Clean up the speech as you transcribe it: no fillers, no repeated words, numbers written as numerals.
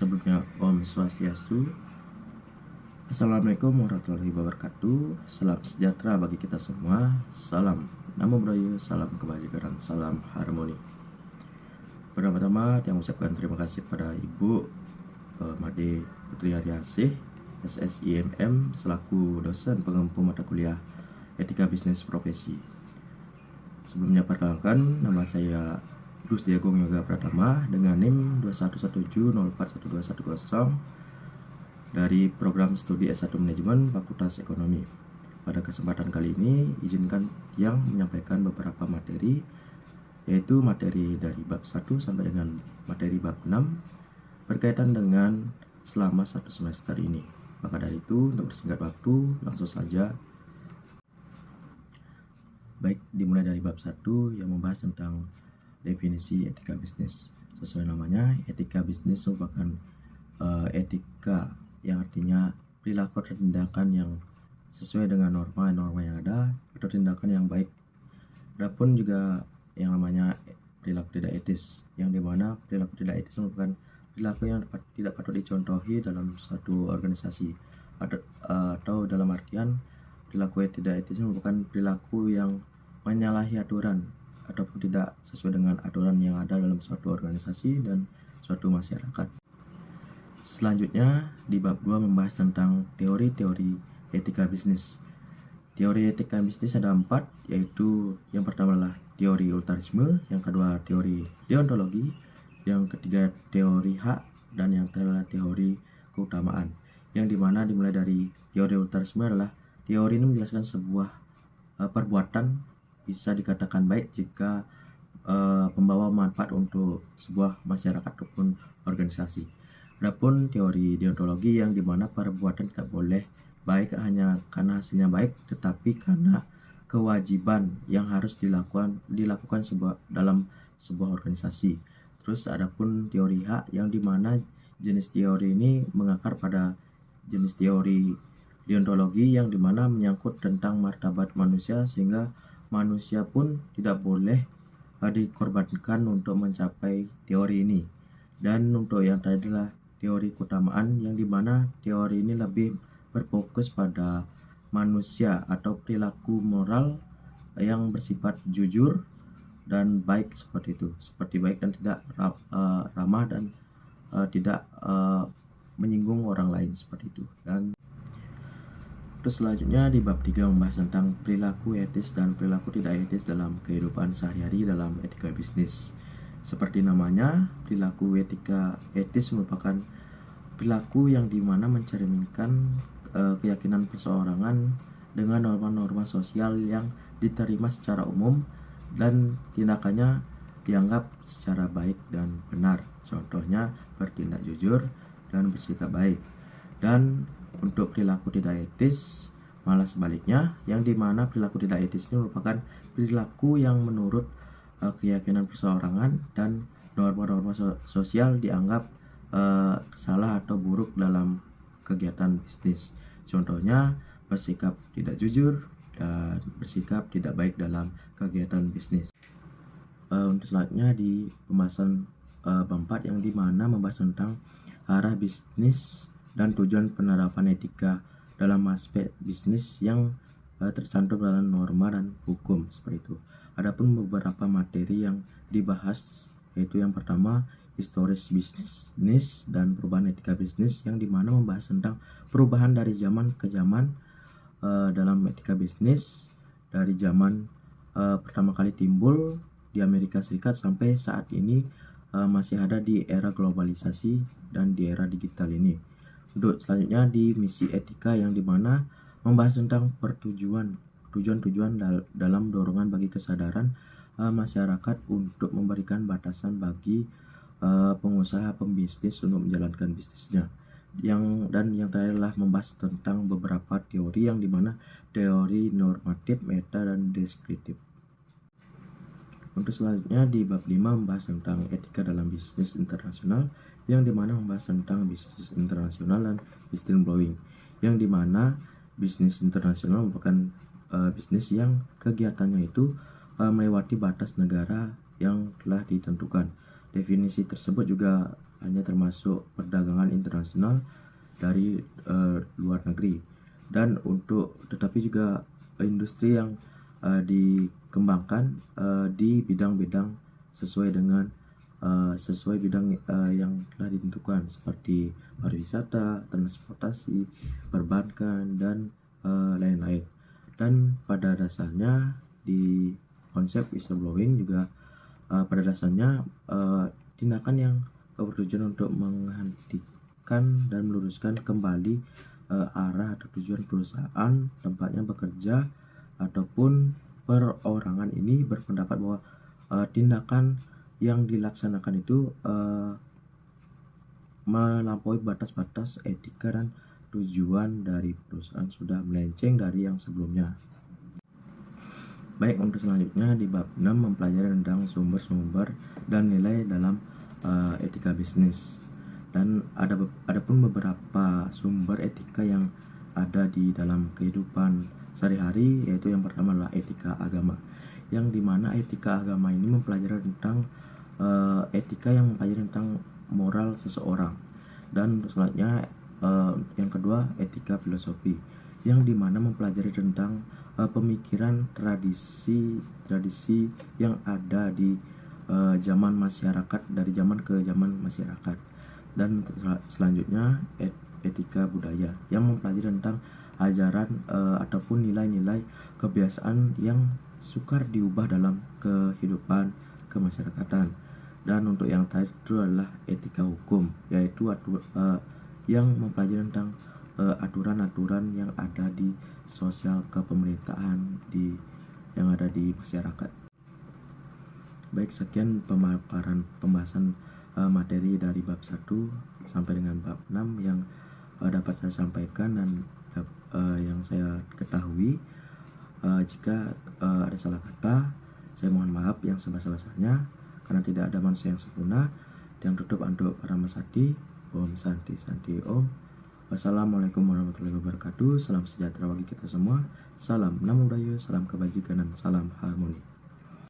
Sebelumnya Om Swastiastu. Assalamualaikum warahmatullahi wabarakatuh. Salam sejahtera bagi kita semua. Salam Namo Buddhaya, salam kebajikan, salam harmoni. Pertama-tama yang mengucapkan terima kasih kepada Ibu Made Putri Aryasih SSIMM selaku dosen pengempu mata kuliah Etika Bisnis Profesi. Sebelumnya perkenalkan, nama saya Gus Diagung Yoga Pratama dengan NIM 2117041210 dari program studi S1 Manajemen Fakultas Ekonomi. Pada kesempatan kali ini izinkan yang menyampaikan beberapa materi, yaitu materi dari bab 1 sampai dengan materi bab 6 berkaitan dengan selama satu semester ini. Maka dari itu, untuk bersingkat waktu, langsung saja. Baik, dimulai dari bab 1 yang membahas tentang definisi etika bisnis. Sesuai namanya, etika bisnis merupakan etika yang artinya perilaku atau tindakan yang sesuai dengan norma-norma yang ada atau tindakan yang baik. Adapun juga yang namanya perilaku tidak etis, yang dimana perilaku tidak etis merupakan perilaku yang tidak patut dicontohi dalam suatu organisasi atau dalam artian perilaku yang tidak etis merupakan perilaku yang menyalahi aturan ataupun tidak sesuai dengan aturan yang ada dalam suatu organisasi dan suatu masyarakat. Selanjutnya di bab 2 membahas tentang teori-teori etika bisnis. Teori etika bisnis ada 4, yaitu yang pertama adalah teori ultarisme, yang kedua teori deontologi, yang ketiga teori hak, dan yang terakhir adalah teori keutamaan. Yang dimana dimulai dari teori ultarisme adalah teori ini menjelaskan sebuah perbuatan bisa dikatakan baik jika membawa manfaat untuk sebuah masyarakat ataupun organisasi. Adapun teori deontologi yang dimana perbuatan tidak boleh baik hanya karena hasilnya baik, tetapi karena kewajiban yang harus dilakukan dalam sebuah organisasi. Terus adapun teori hak yang dimana jenis teori ini mengakar pada jenis teori deontologi yang dimana menyangkut tentang martabat manusia, sehingga manusia pun tidak boleh dikorbankan untuk mencapai teori ini. Dan untuk yang tadi adalah teori keutamaan yang dimana teori ini lebih berfokus pada manusia atau perilaku moral yang bersifat jujur dan baik seperti itu, seperti baik dan tidak ramah dan tidak menyinggung orang lain seperti itu. Dan terus selanjutnya di bab 3 membahas tentang perilaku etis dan perilaku tidak etis dalam kehidupan sehari-hari dalam etika bisnis. Seperti namanya, perilaku etis merupakan perilaku yang dimana mencerminkan keyakinan perseorangan dengan norma-norma sosial yang diterima secara umum dan tindakannya dianggap secara baik dan benar. Contohnya bertindak jujur dan bersikap baik. Dan untuk perilaku tidak etis malah sebaliknya, yang dimana perilaku tidak etis ini merupakan perilaku yang menurut keyakinan perseorangan dan norma-norma sosial dianggap salah atau buruk dalam kegiatan bisnis. Contohnya bersikap tidak jujur dan bersikap tidak baik dalam kegiatan bisnis. Untuk selanjutnya di pembahasan bab 4 yang dimana membahas tentang arah bisnis dan tujuan penerapan etika dalam aspek bisnis yang tercantum dalam norma dan hukum seperti itu. Adapun beberapa materi yang dibahas, yaitu yang pertama historis bisnis dan perubahan etika bisnis, yang dimana membahas tentang perubahan dari zaman ke zaman dalam etika bisnis, dari zaman pertama kali timbul di Amerika Serikat sampai saat ini masih ada di era globalisasi dan di era digital ini. Untuk selanjutnya di misi etika yang dimana membahas tentang tujuan dalam dorongan bagi kesadaran masyarakat untuk memberikan batasan bagi pengusaha pembisnis untuk menjalankan bisnisnya. Yang terakhir adalah membahas tentang beberapa teori yang dimana teori normatif, meta, dan deskriptif. Untuk selanjutnya di bab 5 membahas tentang etika dalam bisnis internasional, yang dimana membahas tentang bisnis internasional dan whistleblowing, yang dimana bisnis internasional merupakan bisnis yang kegiatannya itu melewati batas negara yang telah ditentukan. Definisi tersebut juga hanya termasuk perdagangan internasional dari luar negeri. Dan tetapi juga industri yang dikembangkan di bidang-bidang sesuai bidang yang telah ditentukan, seperti pariwisata, transportasi, perbankan, dan lain-lain. Dan pada dasarnya di konsep whistleblowing juga pada dasarnya tindakan yang bertujuan untuk menghentikan dan meluruskan kembali arah atau tujuan perusahaan tempatnya bekerja ataupun perorangan ini berpendapat bahwa tindakan yang dilaksanakan itu melampaui batas-batas etika dan tujuan dari perusahaan, sudah melenceng dari yang sebelumnya. Baik, untuk selanjutnya di bab 6 mempelajari tentang sumber-sumber dan nilai dalam etika bisnis. Dan ada pun beberapa sumber etika yang ada di dalam kehidupan sehari-hari, yaitu yang pertama adalah etika agama, yang dimana etika agama ini mempelajari tentang etika yang mempelajari tentang moral seseorang. Dan selanjutnya yang kedua etika filosofi, yang dimana mempelajari tentang pemikiran tradisi yang ada di zaman masyarakat, dari zaman ke zaman masyarakat. Dan selanjutnya etika budaya, yang mempelajari tentang ajaran ataupun nilai-nilai kebiasaan yang sukar diubah dalam kehidupan kemasyarakatan. Dan untuk yang terakhir itu adalah etika hukum, yaitu yang mempelajari tentang aturan-aturan yang ada di sosial kepemerintahan yang ada di masyarakat. Baik, sekian pembahasan materi dari bab 1 sampai dengan bab 6 yang dapat saya sampaikan dan yang saya ketahui. Jika ada salah kata, saya mohon maaf yang sebesar-besarnya, karena tidak ada manusia yang sempurna. Dan tutup untuk para masadi. Om Santi Santi Om. Wassalamualaikum warahmatullahi wabarakatuh. Salam sejahtera bagi kita semua. Salam Namo Buddhaya, salam kebajikan, dan salam harmoni.